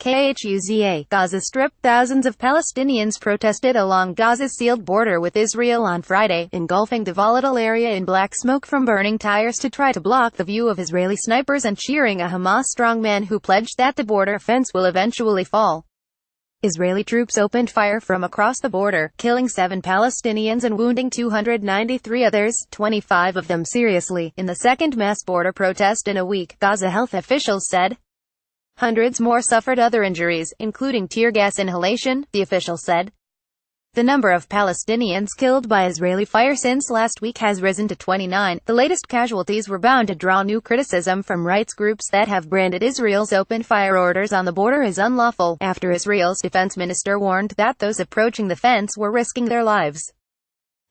Gaza Gaza Strip. Thousands of Palestinians protested along Gaza's sealed border with Israel on Friday, engulfing the volatile area in black smoke from burning tires to try to block the view of Israeli snipers and cheering a Hamas strongman who pledged that the border fence will eventually fall. Israeli troops opened fire from across the border, killing 7 Palestinians and wounding 293 others, 25 of them seriously, in the second mass border protest in a week, Gaza health officials said. Hundreds more suffered other injuries, including tear gas inhalation, the official said. The number of Palestinians killed by Israeli fire since last week has risen to 29. The latest casualties were bound to draw new criticism from rights groups that have branded Israel's open fire orders on the border as unlawful, after Israel's defense minister warned that those approaching the fence were risking their lives.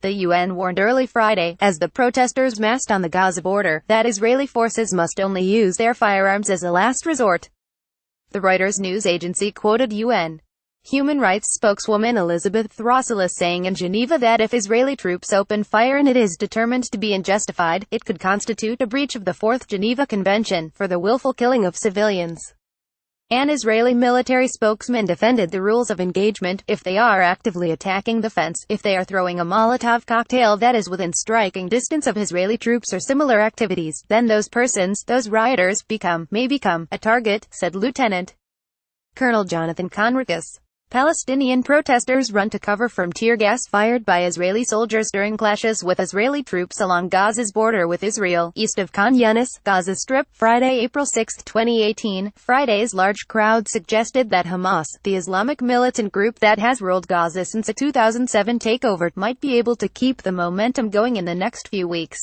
The UN warned early Friday, as the protesters massed on the Gaza border, that Israeli forces must only use their firearms as a last resort. The Reuters news agency quoted UN human rights spokeswoman Elizabeth Throssell saying in Geneva that if Israeli troops open fire and it is determined to be unjustified, it could constitute a breach of the Fourth Geneva Convention for the willful killing of civilians. An Israeli military spokesman defended the rules of engagement: if they are actively attacking the fence, if they are throwing a Molotov cocktail that is within striking distance of Israeli troops or similar activities, then those persons, those rioters, may become a target, said Lieutenant Colonel Jonathan Conricus. Palestinian protesters run to cover from tear gas fired by Israeli soldiers during clashes with Israeli troops along Gaza's border with Israel, east of Khan Yunis, Gaza Strip, Friday, April 6, 2018. Friday's large crowd suggested that Hamas, the Islamic militant group that has ruled Gaza since a 2007 takeover, might be able to keep the momentum going in the next few weeks.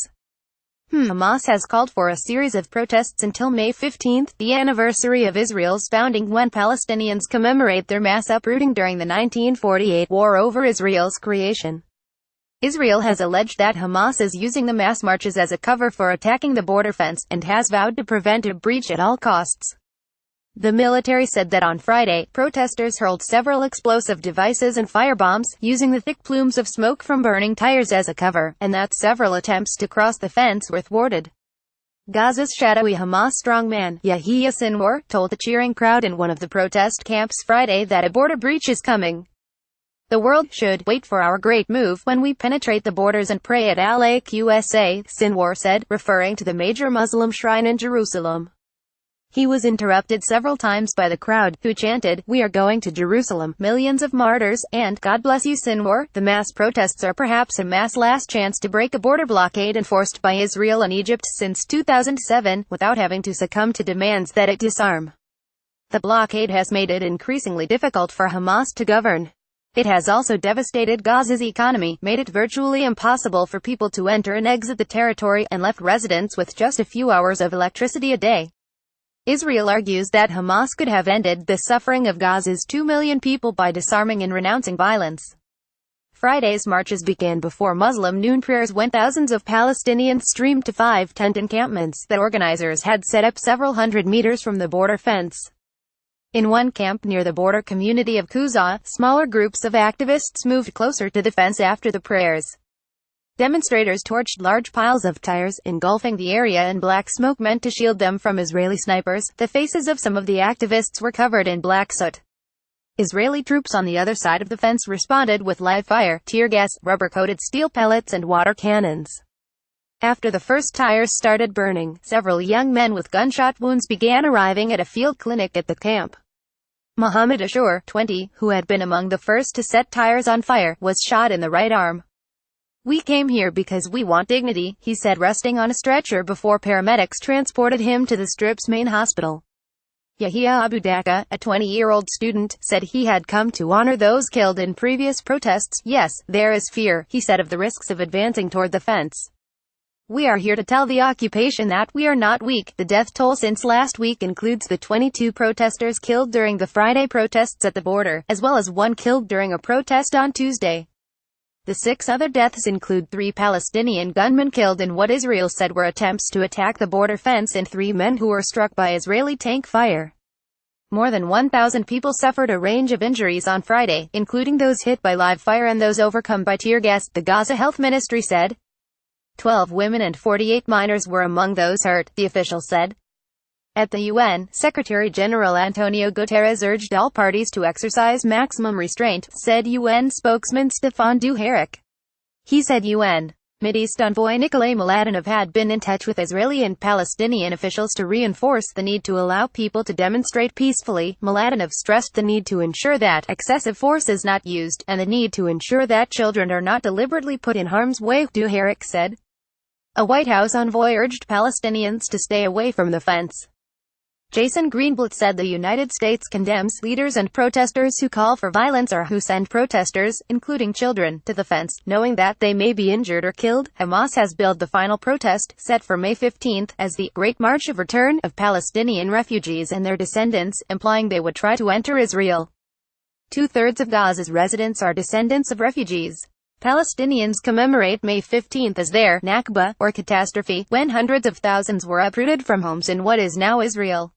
Hamas has called for a series of protests until May 15, the anniversary of Israel's founding, when Palestinians commemorate their mass uprooting during the 1948 war over Israel's creation. Israel has alleged that Hamas is using the mass marches as a cover for attacking the border fence, and has vowed to prevent a breach at all costs. The military said that on Friday, protesters hurled several explosive devices and firebombs, using the thick plumes of smoke from burning tires as a cover, and that several attempts to cross the fence were thwarted. Gaza's shadowy Hamas strongman, Yahya Sinwar, told the cheering crowd in one of the protest camps Friday that a border breach is coming. The world should wait for our great move when we penetrate the borders and pray at Al-Aqsa, Sinwar said, referring to the major Muslim shrine in Jerusalem. He was interrupted several times by the crowd, who chanted, "We are going to Jerusalem, millions of martyrs," and "God bless you, Sinwar." The mass protests are perhaps a mass last chance to break a border blockade enforced by Israel and Egypt since 2007, without having to succumb to demands that it disarm. The blockade has made it increasingly difficult for Hamas to govern. It has also devastated Gaza's economy, made it virtually impossible for people to enter and exit the territory, and left residents with just a few hours of electricity a day. Israel argues that Hamas could have ended the suffering of Gaza's 2 million people by disarming and renouncing violence. Friday's marches began before Muslim noon prayers when thousands of Palestinians streamed to 5 tent encampments that organizers had set up several hundred meters from the border fence. In one camp near the border community of Kuza, smaller groups of activists moved closer to the fence after the prayers. Demonstrators torched large piles of tires, engulfing the area in black smoke meant to shield them from Israeli snipers. The faces of some of the activists were covered in black soot. Israeli troops on the other side of the fence responded with live fire, tear gas, rubber-coated steel pellets and water cannons. After the first tires started burning, several young men with gunshot wounds began arriving at a field clinic at the camp. Mohammed Ashur, 20, who had been among the first to set tires on fire, was shot in the right arm. "We came here because we want dignity," he said, resting on a stretcher before paramedics transported him to the Strip's main hospital. Yahya Abu Daka, a 20-year-old student, said he had come to honor those killed in previous protests. "Yes, there is fear," he said, of the risks of advancing toward the fence. "We are here to tell the occupation that we are not weak." The death toll since last week includes the 22 protesters killed during the Friday protests at the border, as well as 1 killed during a protest on Tuesday. The 6 other deaths include 3 Palestinian gunmen killed in what Israel said were attempts to attack the border fence and 3 men who were struck by Israeli tank fire. More than 1,000 people suffered a range of injuries on Friday, including those hit by live fire and those overcome by tear gas, the Gaza Health Ministry said. 12 women and 48 minors were among those hurt, the official said. At the UN, Secretary-General Antonio Guterres urged all parties to exercise maximum restraint, said UN spokesman Stefan Dujarric. He said UN Mideast envoy Nikolay Mladenov had been in touch with Israeli and Palestinian officials to reinforce the need to allow people to demonstrate peacefully. Mladenov stressed the need to ensure that excessive force is not used, and the need to ensure that children are not deliberately put in harm's way, Dujarric said. A White House envoy urged Palestinians to stay away from the fence. Jason Greenblatt said the United States condemns leaders and protesters who call for violence or who send protesters, including children, to the fence, knowing that they may be injured or killed. Hamas has billed the final protest, set for May 15, as the Great March of Return of Palestinian refugees and their descendants, implying they would try to enter Israel. Two-thirds of Gaza's residents are descendants of refugees. Palestinians commemorate May 15 as their Nakba, or catastrophe, when hundreds of thousands were uprooted from homes in what is now Israel.